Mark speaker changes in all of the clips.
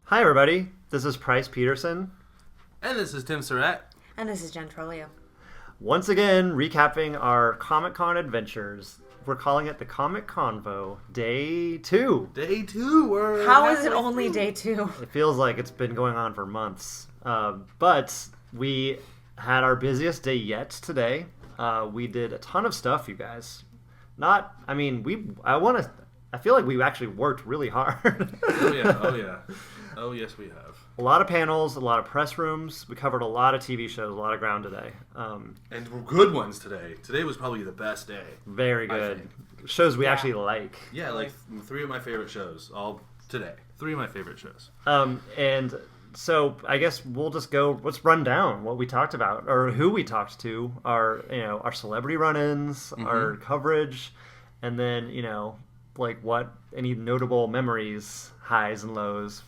Speaker 1: Hi, everybody. This is Price Peterson.
Speaker 2: And this is Tim Surratt.
Speaker 3: And this is Jen Trolio.
Speaker 1: Once again, recapping our Comic-Con adventures. We're calling it the Comic Convo Day 2.
Speaker 2: Day 2.
Speaker 3: How is it only day 2?
Speaker 1: It feels like it's been going on for months. But we had our busiest day yet today. We did a ton of stuff, you guys. I feel like we actually worked really hard.
Speaker 2: Oh, yes, we have.
Speaker 1: A lot of panels, a lot of press rooms. We covered a lot of TV shows, a lot of ground today.
Speaker 2: And good ones today. Today was probably the best day.
Speaker 1: Very good. Shows we actually like.
Speaker 2: Yeah, like 3 of my favorite shows. All today. 3 of my favorite shows.
Speaker 1: And so I guess we'll just go, let's run down what we talked about, or who we talked to, our celebrity run-ins, our coverage, and then, like what any notable memories, highs and lows,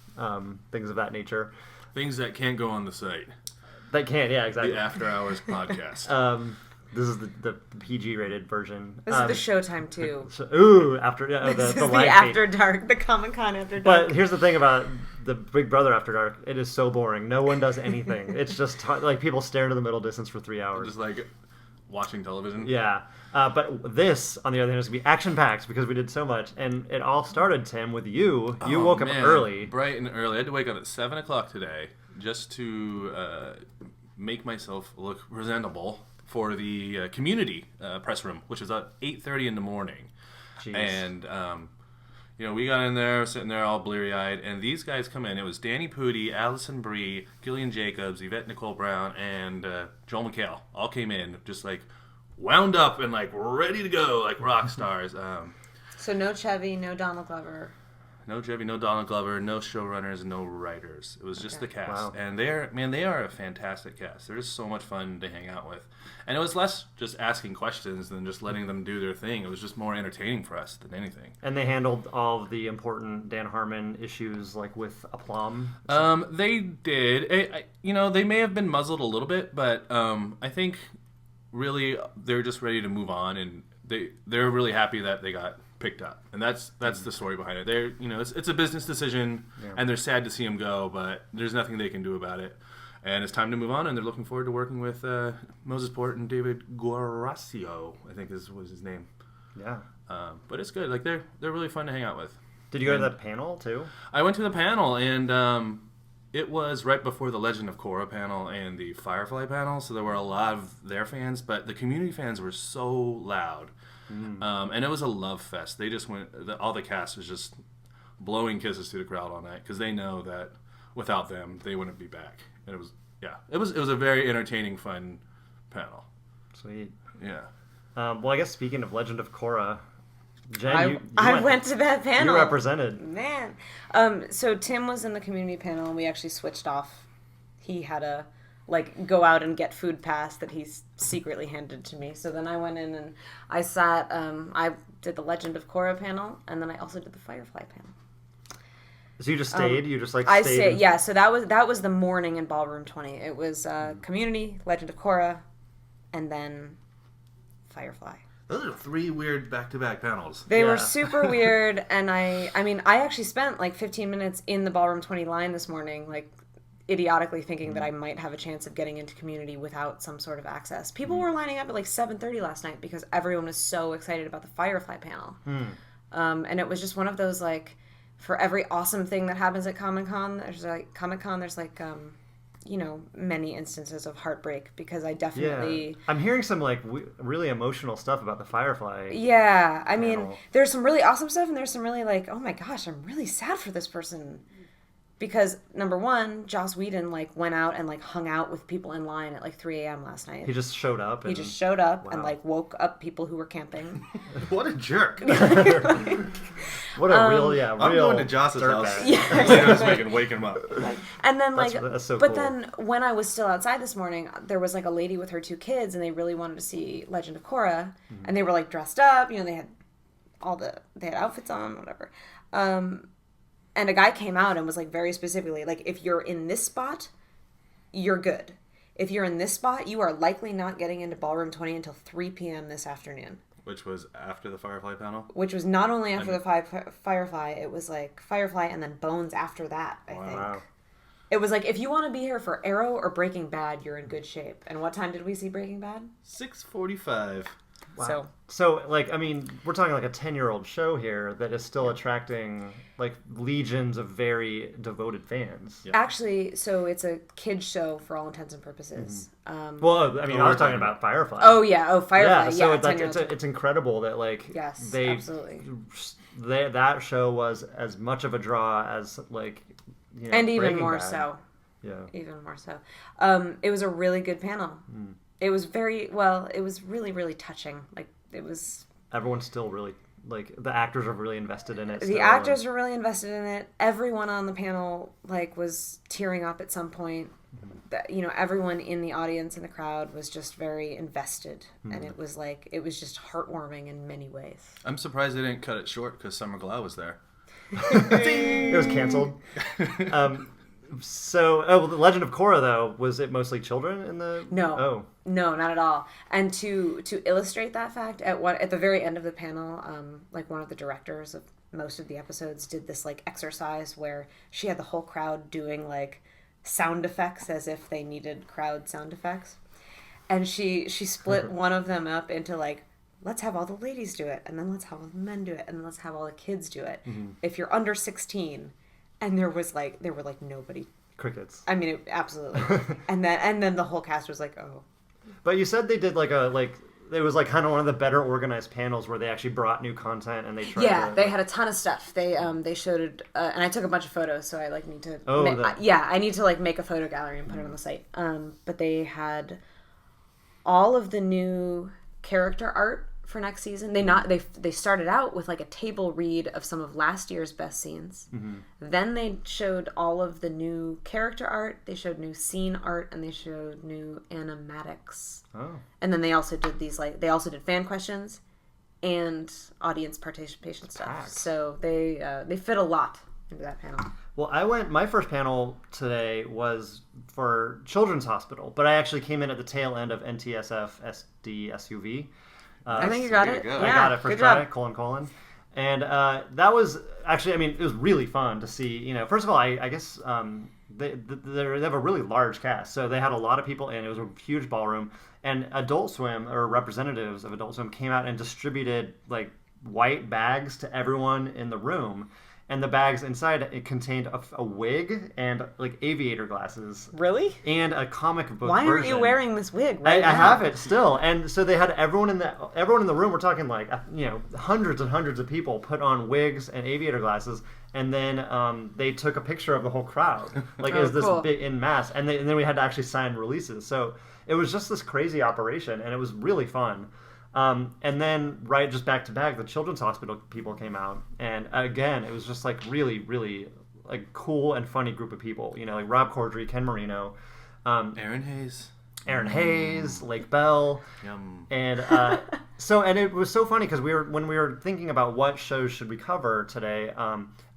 Speaker 1: things of that nature.
Speaker 2: Things that can't go on the site.
Speaker 1: That can't, yeah, exactly.
Speaker 2: The After Hours podcast.
Speaker 1: This is the PG-rated version.
Speaker 3: This is the Showtime too.
Speaker 1: This is
Speaker 3: the
Speaker 1: live
Speaker 3: After Dark, the Comic-Con After Dark.
Speaker 1: But here's the thing about the Big Brother After Dark. It is so boring. No one does anything. It's just like people stare into the middle distance for 3 hours.
Speaker 2: Just like watching television.
Speaker 1: Yeah. But this, on the other hand, is going to be action-packed because we did so much. And it all started, Tim, with you. You woke up early.
Speaker 2: Bright and early. I had to wake up at 7 o'clock today just to make myself look presentable for the community press room, which is at 8:30 in the morning.
Speaker 1: Jeez.
Speaker 2: And, we got in there, sitting there all bleary-eyed, and these guys come in. It was Danny Pudi, Allison Brie, Gillian Jacobs, Yvette Nicole Brown, and Joel McHale all came in just like wound up and like ready to go like rock stars.
Speaker 3: So no Chevy, no Donald Glover.
Speaker 2: No Chevy, no Donald Glover, no showrunners, no writers. It was just the cast.
Speaker 1: Wow.
Speaker 2: And they are a fantastic cast. They're just so much fun to hang out with. And it was less just asking questions than just letting them do their thing. It was just more entertaining for us than anything.
Speaker 1: And they handled all of the important Dan Harmon issues like with aplomb.
Speaker 2: They did. They may have been muzzled a little bit, but I think really they're just ready to move on, and they're really happy that they got picked up, and that's the story behind it. They're it's a business decision, and they're sad to see him go, but there's nothing they can do about it, and it's time to move on. And they're looking forward to working with Moses Port and David Guarascio, I think was his name.
Speaker 1: Yeah,
Speaker 2: but it's good. Like they're really fun to hang out with.
Speaker 1: Did you go to the panel too?
Speaker 2: I went to the panel, and it was right before the Legend of Korra panel and the Firefly panel, so there were a lot of their fans, but the community fans were so loud. And it was a love fest. They just all the cast was just blowing kisses to the crowd all night because they know that without them, they wouldn't be back. And it was a very entertaining, fun panel.
Speaker 1: Sweet.
Speaker 2: Yeah.
Speaker 1: Well, I guess speaking of Legend of Korra, Jen,
Speaker 3: I went to that panel.
Speaker 1: You represented.
Speaker 3: Man. So Tim was in the community panel, and we actually switched off. He had a go out and get food pass that he secretly handed to me. So then I went in and I sat, I did the Legend of Korra panel, and then I also did the Firefly panel.
Speaker 1: So you just stayed? You just stayed?
Speaker 3: Yeah, so that was the morning in Ballroom 20. It was Community, Legend of Korra, and then Firefly.
Speaker 2: Those are 3 weird back-to-back panels.
Speaker 3: They were super weird, and I actually spent like 15 minutes in the Ballroom 20 line this morning, like idiotically thinking that I might have a chance of getting into Community without some sort of access. People were lining up at like 7:30 last night because everyone was so excited about the Firefly panel. And it was just one of those, like, for every awesome thing that happens at Comic-Con, there's many instances of heartbreak, because I definitely...
Speaker 1: Yeah. I'm hearing some, like, really emotional stuff about the Firefly.
Speaker 3: Yeah, I mean, there's some really awesome stuff, and there's some really, like, oh my gosh, I'm really sad for this person. Because, number one, Joss Whedon, like, went out and, like, hung out with people in line at, like, 3 a.m. last night.
Speaker 1: He just showed up.
Speaker 3: He just showed up and, like, woke up people who were camping.
Speaker 2: What a jerk.
Speaker 1: What a real
Speaker 2: I'm going to Joss's house.
Speaker 3: Yeah.
Speaker 2: Later this week and wake him up.
Speaker 3: And then, like,
Speaker 1: that's so
Speaker 3: but
Speaker 1: cool.
Speaker 3: then when I was still outside this morning, there was, like, a lady with her 2 kids, and they really wanted to see Legend of Korra. And they were, like, dressed up. They had they had outfits on, whatever. And a guy came out and was like, very specifically, like, if you're in this spot, you're good. If you're in this spot, you are likely not getting into Ballroom 20 until 3 p.m. this afternoon.
Speaker 2: Which was after the Firefly panel?
Speaker 3: Which was not only after the Firefly, it was like Firefly and then Bones after that, I think. It was like, if you want to be here for Arrow or Breaking Bad, you're in good shape. And what time did we see Breaking Bad?
Speaker 2: 6:45.
Speaker 1: Wow. So, like, I mean, we're talking like a 10-year-old show here that is still attracting, like, legions of very devoted fans.
Speaker 3: Yeah. Actually, so it's a kid's show for all intents and purposes.
Speaker 1: Well, I mean, I was talking about Firefly.
Speaker 3: Oh, yeah. Oh, Firefly.
Speaker 1: Yeah, so it's incredible that, like,
Speaker 3: yes,
Speaker 1: they,
Speaker 3: absolutely.
Speaker 1: That show was as much of a draw as, like, you know,
Speaker 3: and even
Speaker 1: Breaking
Speaker 3: more
Speaker 1: Bad.
Speaker 3: so.
Speaker 1: Yeah.
Speaker 3: Even more so. It was a really good panel. It was it was really, really touching. Like, it was...
Speaker 1: Everyone's still really, like, the actors are really invested in it.
Speaker 3: The actors were really invested in it. Everyone on the panel, like, was tearing up at some point. That, you know, everyone in the audience, in the crowd, was just very invested. And it was, like, it was just heartwarming in many ways.
Speaker 2: I'm surprised they didn't cut it short because Summer Glau was there.
Speaker 1: It was canceled. So, the Legend of Korra, though, was it mostly children in the...
Speaker 3: No, not at all. And to illustrate that fact, at the very end of the panel, like, one of the directors of most of the episodes did this, like, exercise where she had the whole crowd doing, like, sound effects as if they needed crowd sound effects. And she split one of them up into, like, let's have all the ladies do it, and then let's have all the men do it, and then let's have all the kids do it. If you're under 16... And there were nobody.
Speaker 1: Crickets.
Speaker 3: I mean, absolutely. and then the whole cast was like, oh.
Speaker 1: But you said they did it was like kind of one of the better organized panels where they actually brought new content and they tried.
Speaker 3: Yeah, they had a ton of stuff. They showed it, and I took a bunch of photos, so I need to. I need to make a photo gallery and put it on the site. But they had all of the new character art for next season. They started out with like a table read of some of last year's best scenes. Then they showed all of the new character art, they showed new scene art, and they showed new animatics. And then they also did fan questions and audience participation stuff. So they fit a lot into that panel.
Speaker 1: Well, my first panel today was for Children's Hospital, but I actually came in at the tail end of NTSF SD SUV.
Speaker 3: I think you got it.
Speaker 1: I got it first try, colon. And that was actually, I mean, it was really fun to see, you know, first of all, I guess they have a really large cast. So they had a lot of people in. It was a huge ballroom. And Adult Swim, or representatives of Adult Swim, came out and distributed, like, white bags to everyone in the room. And the bags inside, it contained a wig and, like, aviator glasses.
Speaker 3: Really?
Speaker 1: And a comic book
Speaker 3: Why aren't you wearing this wig right now?
Speaker 1: I have it still. And so they had everyone in the room, we're talking, like, you know, hundreds and hundreds of people put on wigs and aviator glasses. And then they took a picture of the whole crowd. Like, it was this big en masse. And then we had to actually sign releases. So it was just this crazy operation, and it was really fun. And then right just back to back, the Children's Hospital people came out, and again it was just like really, really like cool and funny group of people. You know, like Rob Corddry, Ken Marino,
Speaker 2: Aaron Hayes,
Speaker 1: Lake Bell, and and it was so funny because when we were thinking about what shows should we cover today,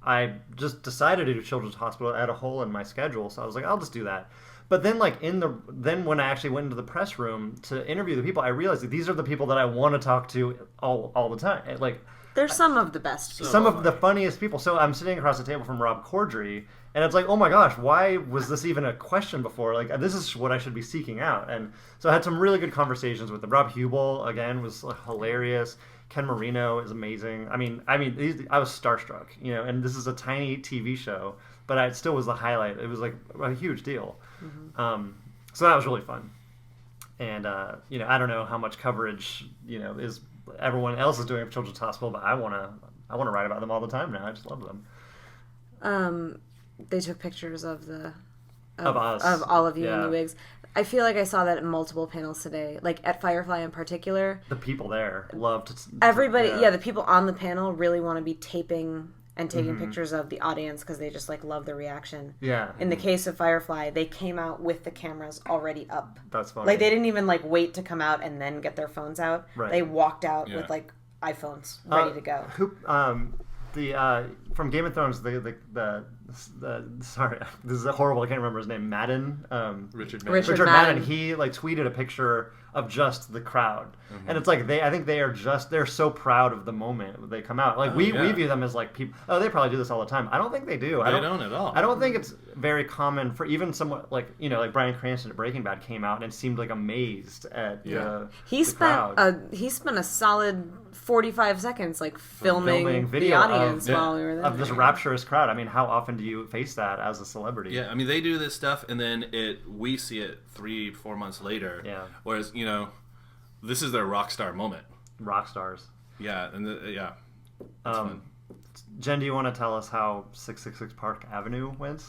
Speaker 1: I just decided to do Children's Hospital. I had a hole in my schedule, so I was like, I'll just do that. But then, like, then when I actually went into the press room to interview the people, I realized that these are the people that I want to talk to all the time. Like,
Speaker 3: they're some of the best people.
Speaker 1: Some of the funniest people. So I'm sitting across the table from Rob Corddry, and it's like, oh my gosh, why was this even a question before? Like, this is what I should be seeking out. And so I had some really good conversations with them. Rob Hubel, again, was hilarious. Ken Marino is amazing. I mean, I was starstruck, you know, and this is a tiny TV show, but it still was the highlight. It was like a huge deal. So that was really fun. And, you know, I don't know how much coverage, you know, is everyone else is doing at Children's Hospital, but I want to write about them all the time now. I just love them.
Speaker 3: They took pictures of
Speaker 1: us.
Speaker 3: Of all of you in the wigs. I feel like I saw that in multiple panels today, like at Firefly in particular.
Speaker 1: The people there loved
Speaker 3: everybody. Yeah, the people on the panel really want to be taping and taking pictures of the audience because they just like love the reaction.
Speaker 1: Yeah.
Speaker 3: In the case of Firefly, they came out with the cameras already up.
Speaker 1: That's funny.
Speaker 3: Like they didn't even like wait to come out and then get their phones out.
Speaker 1: Right.
Speaker 3: They walked out with like iPhones ready to go.
Speaker 1: From Game of Thrones, the sorry, this is horrible. I can't remember his name. Madden.
Speaker 2: Richard
Speaker 3: Madden.
Speaker 1: Madden. He like tweeted a picture of just the crowd. And it's like I think they're so proud of the moment when they come out. Like we view them as like people. Oh, they probably do this all the time. I don't think they do.
Speaker 2: They don't at all.
Speaker 1: I don't think it's very common for even someone like like Bryan Cranston at Breaking Bad came out and seemed like amazed at the crowd.
Speaker 3: He spent a solid 45 seconds like filming the audience while we were there.
Speaker 1: Of this rapturous crowd. I mean, how often do you face that as a celebrity?
Speaker 2: Yeah, I mean, they do this stuff, and then we see it 3-4 months later.
Speaker 1: Yeah.
Speaker 2: Whereas, this is their rock star moment.
Speaker 1: Rock stars.
Speaker 2: Yeah, and fun.
Speaker 1: Jen, do you want to tell us how 666 Park Avenue went?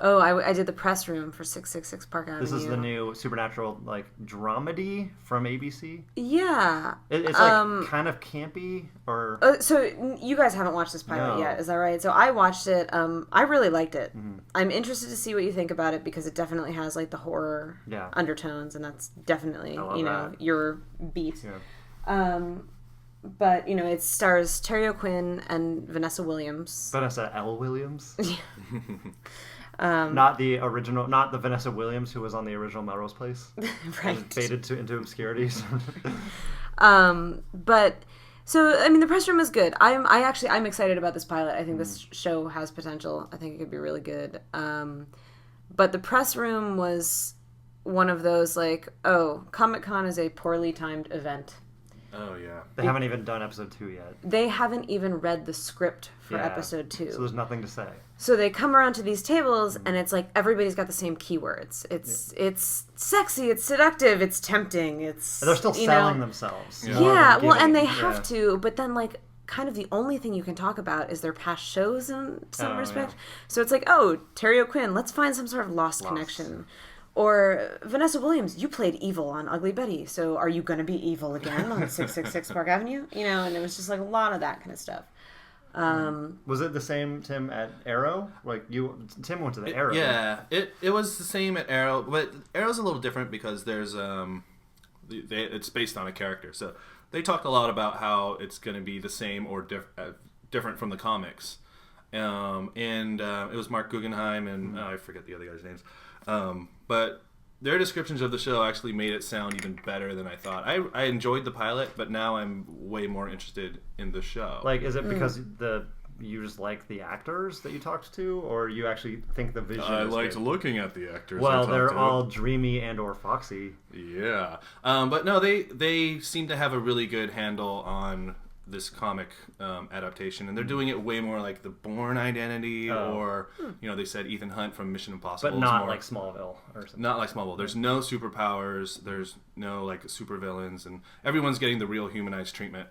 Speaker 3: Oh, I did the press room for 666 Park Avenue.
Speaker 1: This is the new supernatural dramedy from ABC.
Speaker 3: Yeah,
Speaker 1: it's kind of campy, or
Speaker 3: so you guys haven't watched this pilot yet, is that right? So I watched it. I really liked it. I'm interested to see what you think about it because it definitely has like the horror undertones, and that's definitely your beat. Yeah. But it stars Terry O'Quinn and Vanessa Williams.
Speaker 1: Vanessa L. Williams. Not the original, not the Vanessa Williams who was on the original Melrose Place.
Speaker 3: Right.
Speaker 1: And faded into obscurity.
Speaker 3: But so I mean, the press room is good. I'm excited about this pilot. I think this show has potential. I think it could be really good. But the press room was one of those Comic-Con is a poorly timed event.
Speaker 2: Oh, yeah.
Speaker 1: They haven't even done episode 2 yet.
Speaker 3: They haven't even read the script for episode 2.
Speaker 1: So there's nothing to say.
Speaker 3: So they come around to these tables, and it's like everybody's got the same keywords. It's sexy, it's seductive, it's tempting, it's...
Speaker 1: And they're still selling themselves.
Speaker 3: Yeah, well, and they have to, but then, kind of the only thing you can talk about is their past shows in some respect. Yeah. So it's like, Terry O'Quinn, let's find some sort of lost connection. Or Vanessa Williams, you played evil on Ugly Betty, so are you going to be evil again on 666 Park Avenue? And it was just a lot of that kind of stuff.
Speaker 1: Was it the same, Tim, at Arrow? Tim went to the Arrow.
Speaker 2: Yeah, it was the same at Arrow, but Arrow's a little different because there's it's based on a character. So they talked a lot about how it's going to be the same or different from the comics. It was Mark Guggenheim and I forget the other guys' names. But their descriptions of the show actually made it sound even better than I thought. I enjoyed the pilot, but now I'm way more interested in the show.
Speaker 1: Is it because you just like the actors that you talked to, or you actually think the vision
Speaker 2: I
Speaker 1: is
Speaker 2: liked
Speaker 1: good?
Speaker 2: Looking at the actors.
Speaker 1: Well, they're all dreamy and or foxy.
Speaker 2: Yeah. But no, they seem to have a really good handle on this comic adaptation, and they're doing it way more like the Bourne Identity, or they said Ethan Hunt from Mission Impossible,
Speaker 1: but not like Smallville or something.
Speaker 2: Not like Smallville. There's no superpowers. There's no supervillains, and everyone's getting the real humanized treatment.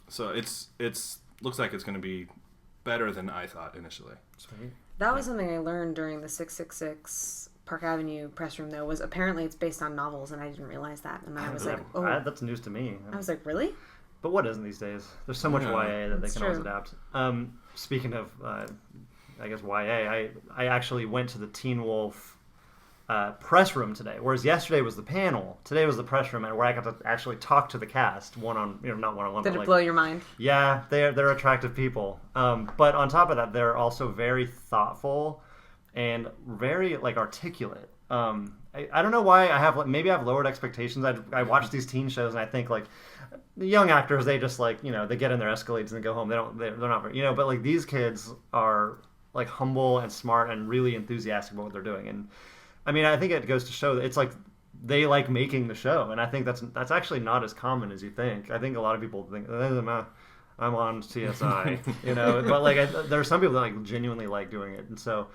Speaker 2: So it's looks like it's going to be better than I thought initially.
Speaker 1: Sweet.
Speaker 3: That was something I learned during the 666 Park Avenue press room, though, was apparently it's based on novels, and I didn't realize that. And then I was like,
Speaker 1: that's news to me.
Speaker 3: I was like, really?
Speaker 1: But what isn't these days? There's so much YA that they can always adapt. Speaking of, I guess, YA, I actually went to the Teen Wolf press room today, whereas yesterday was the panel. Today was the press room, and where I got to actually talk to the cast not one-on-one.
Speaker 3: Did it blow your mind?
Speaker 1: Yeah, they're attractive people. But on top of that, they're also very thoughtful and very articulate. I don't know why maybe I've lowered expectations. I watch these teen shows and I think the young actors, they just they get in their Escalades and go home. They're not very, but these kids are humble and smart and really enthusiastic about what they're doing. And I mean, I think it goes to show that it's they like making the show, and I think that's actually not as common as you think. I think a lot of people think I'm on CSI, but there are some people that genuinely like doing it, and so.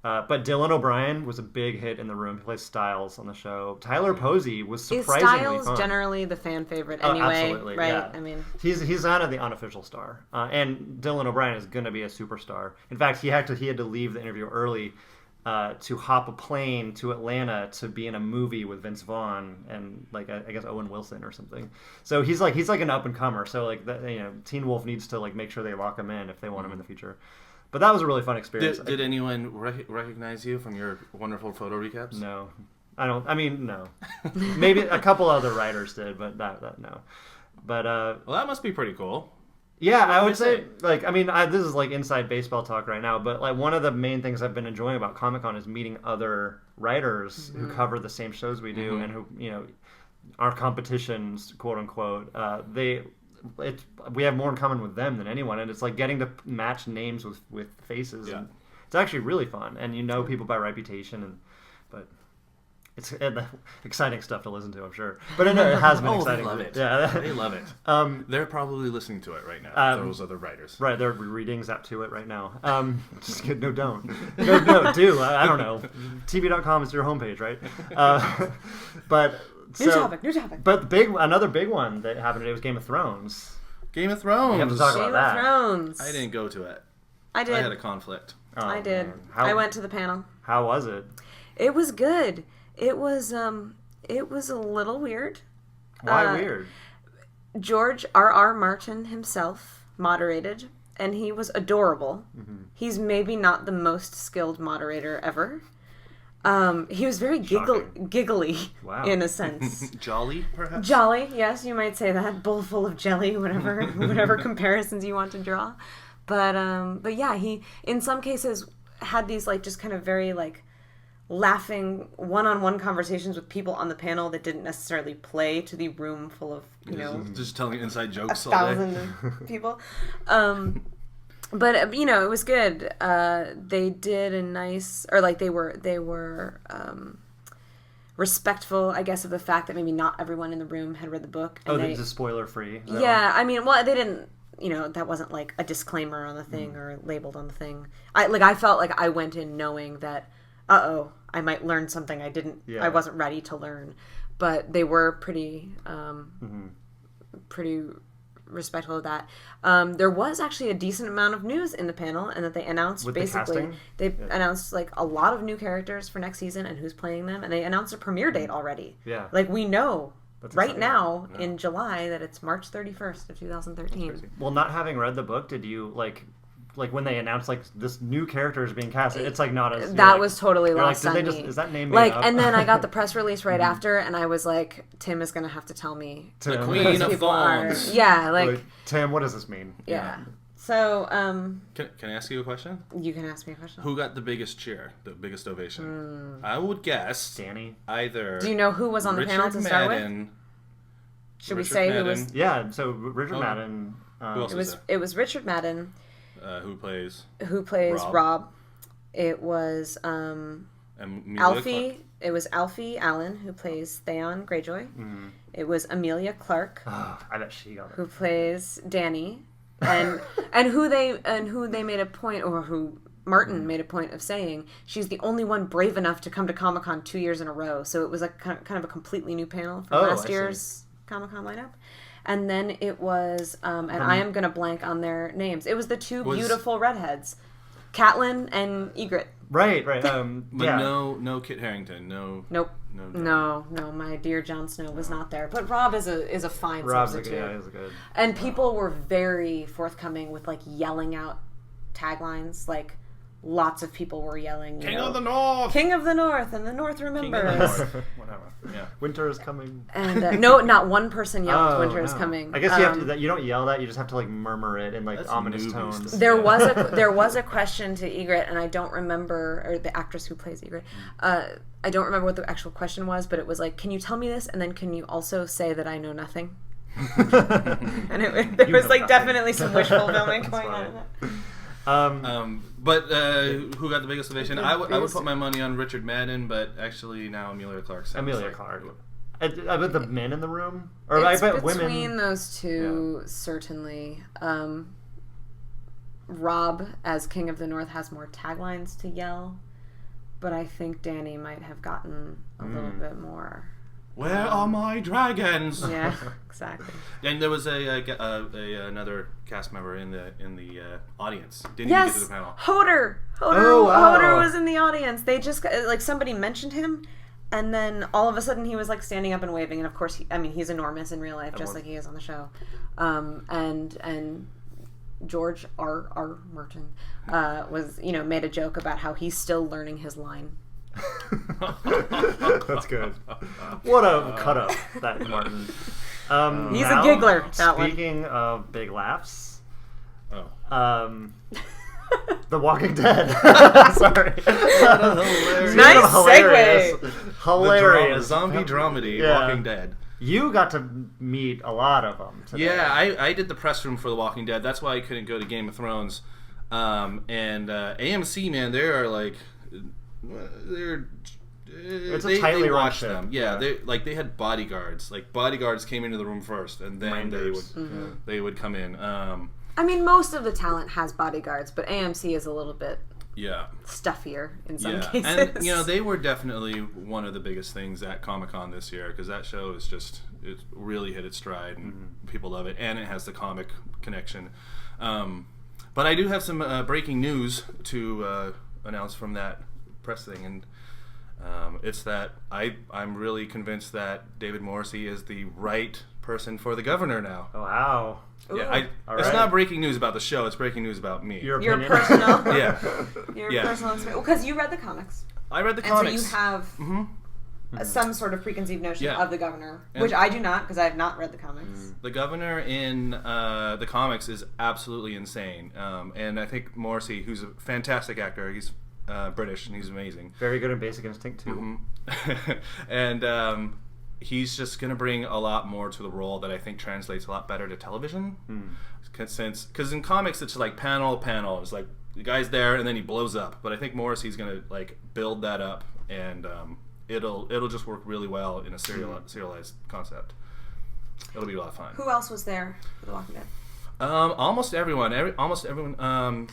Speaker 1: But Dylan O'Brien was a big hit in the room. He plays Styles on the show. Tyler Posey was surprisingly fun.
Speaker 3: Is Styles generally the fan favorite anyway?
Speaker 1: Absolutely,
Speaker 3: right?
Speaker 1: Yeah.
Speaker 3: I mean,
Speaker 1: he's kind of the unofficial star, and Dylan O'Brien is going to be a superstar. In fact, he had to leave the interview early to hop a plane to Atlanta to be in a movie with Vince Vaughn and I guess Owen Wilson or something. So he's an up and comer. So Teen Wolf needs to make sure they lock him in if they want him in the future. But that was a really fun experience.
Speaker 2: Did anyone recognize you from your wonderful photo recaps?
Speaker 1: No. No. Maybe a couple other writers did, but that no. But
Speaker 2: well, that must be pretty cool.
Speaker 1: Yeah, I
Speaker 2: would
Speaker 1: would say, like, I mean, this is like inside baseball talk right now, but like one of the main things I've been enjoying about Comic-Con is meeting other writers who cover the same shows we do and who, our competitions, quote unquote. We have more in common with them than anyone, and it's like getting to match names with faces.
Speaker 2: Yeah.
Speaker 1: And it's actually really fun, and people by reputation, but. It's exciting stuff to listen to, I'm sure. But it has been exciting.
Speaker 2: They love it.
Speaker 1: Yeah,
Speaker 2: they love it. They're probably listening to it right now. Those other writers,
Speaker 1: right? They're reading Zap to it right now. Just kidding. No, don't. No, do. I don't know. TV.com is your homepage, right? But
Speaker 3: new topic.
Speaker 1: But another big one that happened today was Game of Thrones.
Speaker 2: Game of Thrones.
Speaker 1: We have to talk about that.
Speaker 3: Game of Thrones.
Speaker 2: I didn't go to it.
Speaker 3: I did.
Speaker 2: I had a conflict.
Speaker 1: Oh,
Speaker 3: I did.
Speaker 1: Man.
Speaker 3: I went to the panel.
Speaker 1: How was it?
Speaker 3: It was good. It was a little weird.
Speaker 1: Why weird?
Speaker 3: George R.R. Martin himself moderated, and he was adorable.
Speaker 1: Mm-hmm.
Speaker 3: He's maybe not the most skilled moderator ever. He was very giggly in a sense.
Speaker 2: Jolly, perhaps?
Speaker 3: Jolly, yes, you might say that. Bowl full of jelly, whatever comparisons you want to draw. But yeah, he in some cases had these like just kind of very like laughing one-on-one conversations with people on the panel that didn't necessarily play to the room full of
Speaker 2: just telling inside jokes all day.
Speaker 3: 1,000 people. But it was good. They did a nice, or like they were respectful, I guess, of the fact that maybe not everyone in the room had read the book.
Speaker 1: And this is spoiler free.
Speaker 3: Yeah, I mean, well, they didn't. That wasn't like a disclaimer on the thing or labeled on the thing. I felt like I went in knowing that, I might learn something I wasn't ready to learn. But they were pretty respectful of that. There was actually a decent amount of news in the panel, and that they announced announced like a lot of new characters for next season and who's playing them, and they announced a premiere date already.
Speaker 1: Yeah.
Speaker 3: Like we know right now in July that it's March 31st of 2013.
Speaker 1: Well, not having read the book, did you like when they announced like this new character is being cast? It's like not as
Speaker 3: that was totally lost on me.
Speaker 1: Is that name
Speaker 3: like
Speaker 1: made up?
Speaker 3: And then I got the press release right after, and I was like, Tim is gonna have to tell me
Speaker 2: the Queen of Thorns.
Speaker 3: Yeah, like
Speaker 1: Tim, what does this mean?
Speaker 3: Yeah. So
Speaker 2: can I ask you a question?
Speaker 3: You can ask me a question.
Speaker 2: Who got the biggest cheer, the biggest ovation? I would guess
Speaker 1: Danny.
Speaker 2: Either.
Speaker 3: Do you know who was on the panel to start with? Should we say who was?
Speaker 1: Yeah, so Richard Madden.
Speaker 2: Who else was there?
Speaker 3: It was Richard Madden.
Speaker 2: Who plays
Speaker 3: Rob. It was Alfie. It was Alfie Allen who plays Theon Greyjoy. Mm-hmm. It was Amelia Clark.
Speaker 1: Oh, I bet she got it.
Speaker 3: Who plays Danny, and who they made a point, or who Martin made a point of saying she's the only one brave enough to come to Comic-Con 2 years in a row. So it was like kind of a completely new panel from last year's Comic-Con lineup. And then it was, and I am going to blank on their names. It was the two beautiful redheads, Catelyn and Ygritte.
Speaker 1: Right.
Speaker 2: But no Kit Harington.
Speaker 3: Nope. No. My dear Jon Snow was not there. But Rob is a fine substitute.
Speaker 1: He's good.
Speaker 3: And people were very forthcoming with like yelling out taglines, like. Lots of people were yelling,
Speaker 2: King of the North!
Speaker 3: King of the North, and the North remembers.
Speaker 1: Whatever. Yeah. Winter is coming.
Speaker 3: And no, not one person yelled Winter is coming.
Speaker 1: I guess you have to, you don't yell that, you just have to like murmur it in like ominous tones.
Speaker 3: There was a question to Ygritte, and I don't remember, or the actress who plays Ygritte, I don't remember what the actual question was, but it was like, can you tell me this, and then can you also say that I know nothing? And there was like definitely some wishful filming going on.
Speaker 2: But who got the biggest ovation? I would put my money on Richard Madden, but actually now Amelia Clark.
Speaker 1: Clark. I bet the men in the room, or
Speaker 3: it's
Speaker 1: I bet
Speaker 3: between
Speaker 1: women.
Speaker 3: Those two, certainly. Rob, as King of the North, has more taglines to yell, but I think Danny might have gotten a little bit more.
Speaker 2: Where are my dragons?
Speaker 3: Yeah, exactly.
Speaker 2: And there was another cast member in the audience. Didn't
Speaker 3: yes,
Speaker 2: even get to the panel.
Speaker 3: Hodor.
Speaker 1: Oh, wow.
Speaker 3: Hodor was in the audience. They just like somebody mentioned him, and then all of a sudden he was like standing up and waving. And of course, he's enormous in real life, just like he is on the show. And George R.R. Martin was made a joke about how he's still learning his line.
Speaker 1: That's good. What a cut up, that Martin.
Speaker 3: He's a giggler.
Speaker 1: Speaking of big laughs,
Speaker 2: Oh.
Speaker 1: The Walking Dead. Sorry.
Speaker 3: Nice segue.
Speaker 1: Hilarious.
Speaker 2: The zombie dramedy,
Speaker 1: Yeah.
Speaker 2: Walking Dead.
Speaker 1: You got to meet a lot of them today.
Speaker 2: Yeah, I did the press room for The Walking Dead. That's why I couldn't go to Game of Thrones. And AMC, man, they are like,
Speaker 1: It's a
Speaker 2: they
Speaker 1: tightly run
Speaker 2: watched
Speaker 1: ship.
Speaker 2: them. Yeah, they had bodyguards. Like bodyguards came into the room first, and then
Speaker 1: Minders.
Speaker 2: they would come in.
Speaker 3: I mean, most of the talent has bodyguards, but AMC is a little bit
Speaker 2: Yeah.
Speaker 3: stuffier in some
Speaker 2: Yeah,
Speaker 3: cases.
Speaker 2: and they were definitely one of the biggest things at Comic-Con this year because that show is it really hit its stride and people love it, and it has the comic connection. But I do have some breaking news to announce from that press thing, and it's that I'm really convinced that David Morrissey is the right person for the governor now.
Speaker 1: Oh, wow.
Speaker 2: Yeah, it's not breaking news about the show. It's breaking news about me.
Speaker 3: Your
Speaker 1: opinion?
Speaker 3: personal,
Speaker 2: Yeah,
Speaker 3: your
Speaker 2: Yeah.
Speaker 3: personal experience. Because you read the comics,
Speaker 2: I read the
Speaker 3: and
Speaker 2: comics.
Speaker 3: so you have some sort of preconceived notion
Speaker 2: Yeah.
Speaker 3: of the governor,
Speaker 2: And-
Speaker 3: which I do not, because I have not read the comics.
Speaker 2: The governor in the comics is absolutely insane, and I think Morrissey, who's a fantastic actor, he's British and he's amazing.
Speaker 1: Very good in Basic Instinct, too.
Speaker 2: And he's just going to bring a lot more to the role that I think translates a lot better to television. Because in comics it's like panel. It's like the guy's there and then he blows up. But I think Morrissey's going to like build that up, and it'll just work really well in a serialized concept. It'll be a lot of fun.
Speaker 3: Who else was there for The Walking Dead?
Speaker 2: Almost everyone.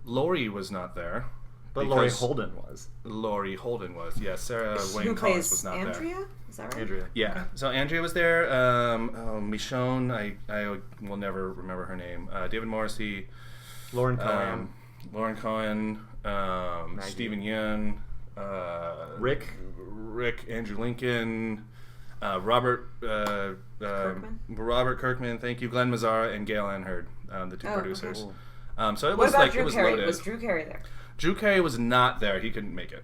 Speaker 2: Laurie was not there.
Speaker 1: But Laurie
Speaker 2: because
Speaker 1: Holden was.
Speaker 2: Laurie Holden was. Yeah, Sarah Wayne
Speaker 3: Who
Speaker 2: Collins
Speaker 3: plays
Speaker 2: was not
Speaker 3: Andrea?
Speaker 2: there.
Speaker 3: Is that right?
Speaker 1: Andrea.
Speaker 2: Yeah, so Andrea was there. Michonne, I will never remember her name. David Morrissey,
Speaker 1: Lauren Cohan.
Speaker 2: Lauren Cohen, Stephen Yeun,
Speaker 1: Rick.
Speaker 2: Andrew Lincoln, Robert Kirkman. Thank you, Glenn Mazzara, and Gail Ann Hurd, the two producers.
Speaker 1: Cool.
Speaker 2: So it
Speaker 3: What
Speaker 2: was
Speaker 3: about
Speaker 2: like
Speaker 3: Drew
Speaker 2: it was
Speaker 3: Carey?
Speaker 2: loaded.
Speaker 3: Was Drew Carey there?
Speaker 2: Drew Carey was not there. He couldn't make it.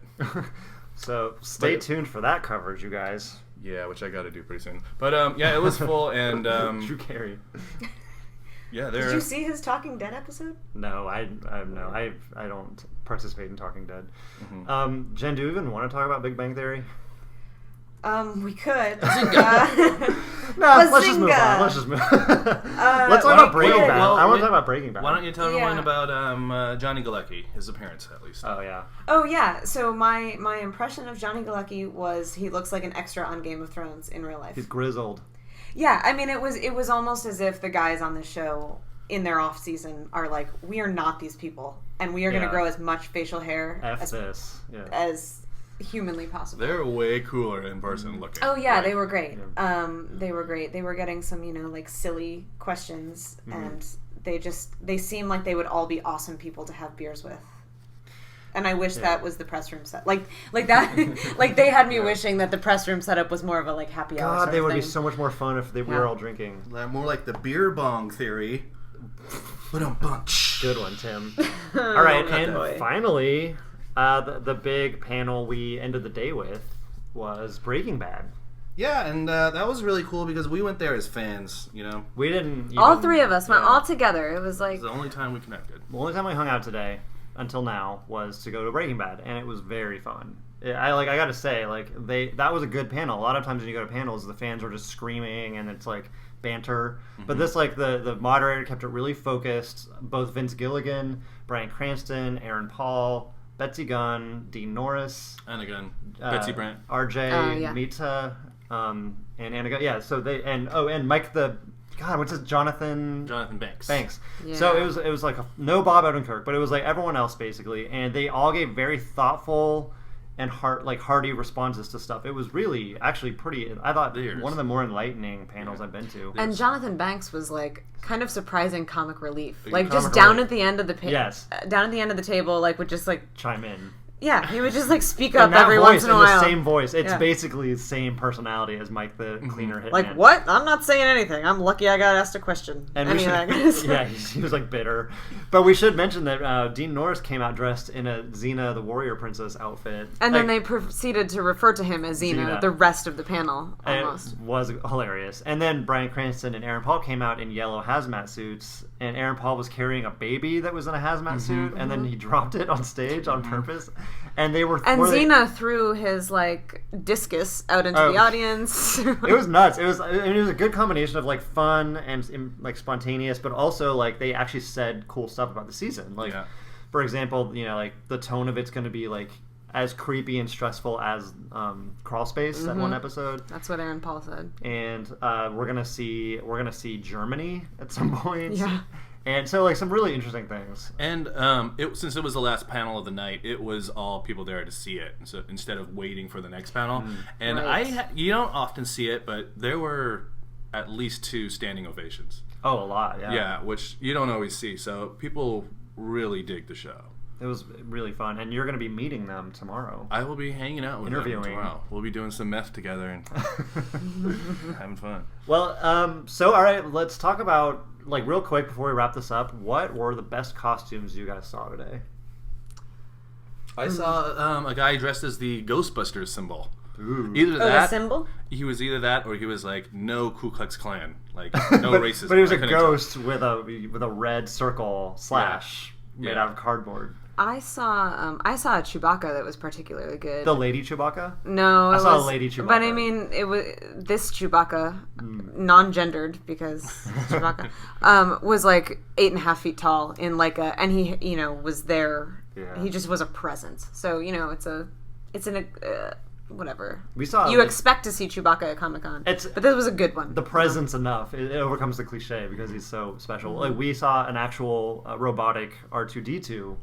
Speaker 1: So stay tuned for that coverage, you guys.
Speaker 2: Yeah, which I got to do pretty soon. But yeah, it was full, and
Speaker 1: Drew Carey.
Speaker 2: yeah,
Speaker 3: Did you see his Talking Dead episode?
Speaker 1: No, I don't participate in Talking Dead. Jen, do you even want to talk about Big Bang Theory?
Speaker 3: We could.
Speaker 1: No, let's just move on. Let's talk about Breaking Bad. I want to talk about Breaking Bad.
Speaker 2: Why don't you tell everyone about Johnny Galecki, his appearance at least?
Speaker 1: Oh yeah.
Speaker 3: Oh yeah. So my impression of Johnny Galecki was he looks like an extra on Game of Thrones in real life.
Speaker 1: He's grizzled.
Speaker 3: Yeah, I mean it was almost as if the guys on the show in their off season are like, we are not these people, and we are going to grow as much facial hair as humanly possible.
Speaker 2: They're way cooler in person looking.
Speaker 3: Oh yeah,
Speaker 2: right?
Speaker 3: they were great. They were great. They were getting some, like silly questions, and they seemed like they would all be awesome people to have beers with. And I wish that was the press room set, like that, like they had me wishing that the press room setup was more of a like happy hour.
Speaker 1: God, they would
Speaker 3: thing.
Speaker 1: be so much more fun if we were all drinking.
Speaker 2: More like the beer bong theory.
Speaker 1: Good one, Tim. All right, and finally, the big panel we ended the day with was Breaking Bad.
Speaker 2: Yeah, and that was really cool because we went there as fans,
Speaker 1: We didn't even,
Speaker 3: all three of us went all together. It was like
Speaker 2: It was the only time we connected.
Speaker 1: The only time we hung out today, until now, was to go to Breaking Bad, and it was very fun. I gotta say, that was a good panel. A lot of times when you go to panels, the fans are just screaming and it's like banter. But this, the moderator kept it really focused. Both Vince Gilligan, Bryan Cranston, Aaron Paul, Betsy Gunn, Dean Norris,
Speaker 2: And again, Betsy Brandt,
Speaker 1: RJ Mita, and Anna. Yeah, so and Mike what's his Jonathan
Speaker 2: Banks.
Speaker 1: Yeah. So it was like no Bob Odenkirk, but it was like everyone else basically, and they all gave very thoughtful and hearty responses to stuff. It was really actually pretty. I thought one of the more enlightening panels I've been to.
Speaker 3: And Jonathan Banks was like kind of surprising comic relief,
Speaker 1: Comic
Speaker 3: down
Speaker 1: relief.
Speaker 3: at the end of the
Speaker 1: Yes.
Speaker 3: down at the end of the table, would just
Speaker 1: chime in.
Speaker 3: Yeah, he would just like speak
Speaker 1: In
Speaker 3: up
Speaker 1: that
Speaker 3: every
Speaker 1: voice,
Speaker 3: once in a while.
Speaker 1: the same voice. It's
Speaker 3: Yeah.
Speaker 1: basically the same personality as Mike the cleaner hitman.
Speaker 3: Like, what? I'm not saying anything. I'm lucky I got asked a question.
Speaker 1: And
Speaker 3: Anyway.
Speaker 1: he was like bitter. But we should mention that Dean Norris came out dressed in a Xena the Warrior Princess outfit.
Speaker 3: And then they proceeded to refer to him as Xena the rest of the panel, almost.
Speaker 1: It was hilarious. And then Bryan Cranston and Aaron Paul came out in yellow hazmat suits, and Aaron Paul was carrying a baby that was in a hazmat suit, and then he dropped it on stage on purpose. And they were...
Speaker 3: And Xena threw his, like, discus out into the audience.
Speaker 1: It was nuts. It was a good combination of, like, fun and, like, spontaneous, but also, like, they actually said cool stuff about the season. Like, for example, you know, like, the tone of it's going to be, like, as creepy and stressful as Crawl Space, that one episode.
Speaker 3: That's what Aaron Paul said.
Speaker 1: And we're gonna see Germany at some point.
Speaker 3: Yeah.
Speaker 1: And so, like, some really interesting things.
Speaker 2: And since it was the last panel of the night, it was all people there to see it. So instead of waiting for the next panel, and you don't often see it, but there were at least 2 standing ovations.
Speaker 1: Oh, a lot, yeah.
Speaker 2: Yeah, which you don't always see. So people really dig the show.
Speaker 1: It was really fun, and you're going to be meeting them tomorrow.
Speaker 2: I will be hanging out with them
Speaker 1: Interviewing.
Speaker 2: tomorrow. We'll be doing some meth together and having fun.
Speaker 1: Well, so all right, let's talk about, like, real quick before we wrap this up. What were the best costumes you guys saw today?
Speaker 2: I saw a guy dressed as the Ghostbusters symbol.
Speaker 1: Ooh.
Speaker 2: Either that,
Speaker 3: the symbol?
Speaker 2: He was either that, or he was like, no Ku Klux Klan, like no racism.
Speaker 1: But he was
Speaker 2: I
Speaker 1: a
Speaker 2: couldn't
Speaker 1: ghost with a red circle slash made out of cardboard.
Speaker 3: I saw a Chewbacca that was particularly good.
Speaker 1: The Lady Chewbacca?
Speaker 3: No,
Speaker 1: I saw a Lady Chewbacca.
Speaker 3: But I mean, it was this Chewbacca, non-gendered because Chewbacca, was like 8.5 feet tall in like and he was there.
Speaker 1: Yeah.
Speaker 3: He just was a presence. So it's an whatever.
Speaker 1: We saw
Speaker 3: you expect to see Chewbacca at Comic-Con, but this was a good one.
Speaker 1: The presence enough it overcomes the cliche because he's so special. Like, we saw an actual robotic R2D2.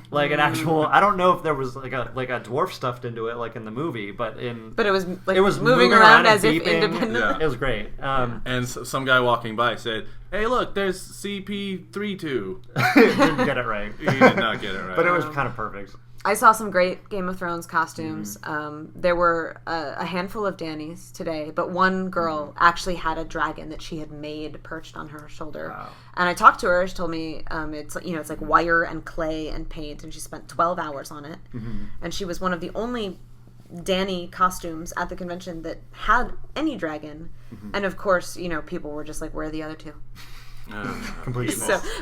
Speaker 1: Like an actual, I don't know if there was like a dwarf stuffed into it like in the movie, but it was like it was moving around as if independent.
Speaker 3: Yeah.
Speaker 1: It was great.
Speaker 2: And some guy walking by said, "Hey, look, there's CP32."
Speaker 1: Didn't get it right.
Speaker 2: He did not get it right,
Speaker 1: but it was kind of perfect.
Speaker 3: I saw some great Game of Thrones costumes. There were a handful of Dannys today, but one girl actually had a dragon that she had made perched on her shoulder.
Speaker 1: Wow.
Speaker 3: And I talked to her. She told me it's like wire and clay and paint, and she spent 12 hours on it. And she was one of the only Dany costumes at the convention that had any dragon. And of course, people were just like, "Where are the other 2?"
Speaker 1: Completely.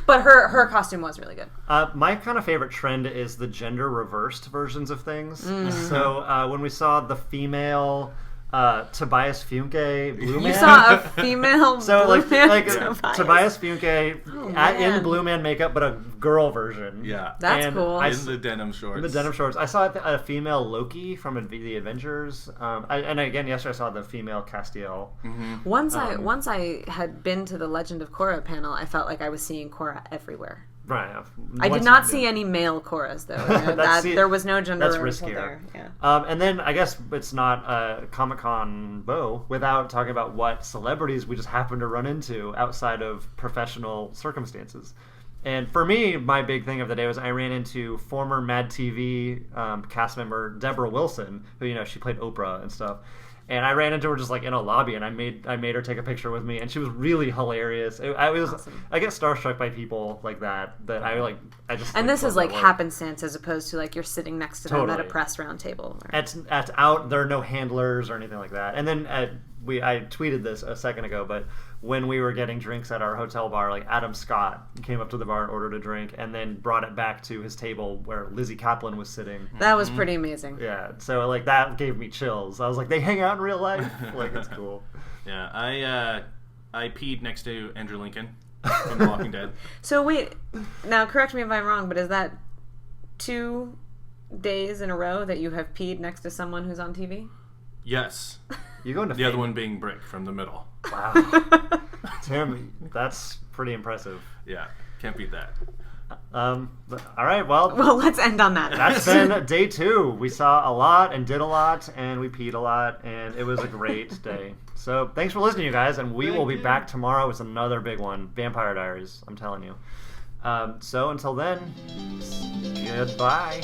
Speaker 3: But her costume was really good.
Speaker 1: My kind of favorite trend is the gender reversed versions of things. So when we saw the female Tobias Funke Blue Man,
Speaker 3: You saw a female
Speaker 1: so
Speaker 3: Blue Man
Speaker 1: Tobias Funke in Blue Man makeup, but a girl version.
Speaker 2: Yeah,
Speaker 3: that's cool.
Speaker 2: In the denim shorts.
Speaker 1: The denim shorts. I saw a female Loki from the Avengers, and again yesterday I saw the female Castiel.
Speaker 3: Once I had been to the Legend of Korra panel, I felt like I was seeing Korra everywhere.
Speaker 1: Right.
Speaker 3: I did not see any male Korras though. There was no gender.
Speaker 1: That's
Speaker 3: reversal
Speaker 1: riskier.
Speaker 3: there. Yeah.
Speaker 1: And then I guess it's not a Comic-Con bow without talking about what celebrities we just happened to run into outside of professional circumstances. And for me, my big thing of the day was I ran into former Mad TV cast member Deborah Wilson, who she played Oprah and stuff. And I ran into her just like in a lobby, and I made her take a picture with me, and she was really hilarious. Awesome. I get starstruck by people like that I just.
Speaker 3: And this is like happenstance as opposed to like you're sitting next to them at a press round table.
Speaker 1: It's out. There are no handlers or anything like that. And then I tweeted this a second ago, but when we were getting drinks at our hotel bar, like Adam Scott came up to the bar and ordered a drink, and then brought it back to his table where Lizzie Kaplan was sitting.
Speaker 3: That was pretty amazing.
Speaker 1: Yeah, so like that gave me chills. I was like, they hang out in real life. Like, it's cool.
Speaker 2: Yeah, I peed next to Andrew Lincoln from The Walking Dead.
Speaker 3: So wait, now correct me if I'm wrong, but is that 2 days in a row that you have peed next to someone who's on TV?
Speaker 2: Yes.
Speaker 1: You go into
Speaker 2: the other one being Brick from The Middle.
Speaker 1: Wow. Tim, that's pretty impressive.
Speaker 2: Yeah, can't beat that.
Speaker 1: All right, well,
Speaker 3: let's end on that.
Speaker 1: That's been day 2. We saw a lot and did a lot, and we peed a lot, and it was a great day. So thanks for listening, you guys, and we will be back tomorrow with another big one, Vampire Diaries, I'm telling you. So until then, goodbye.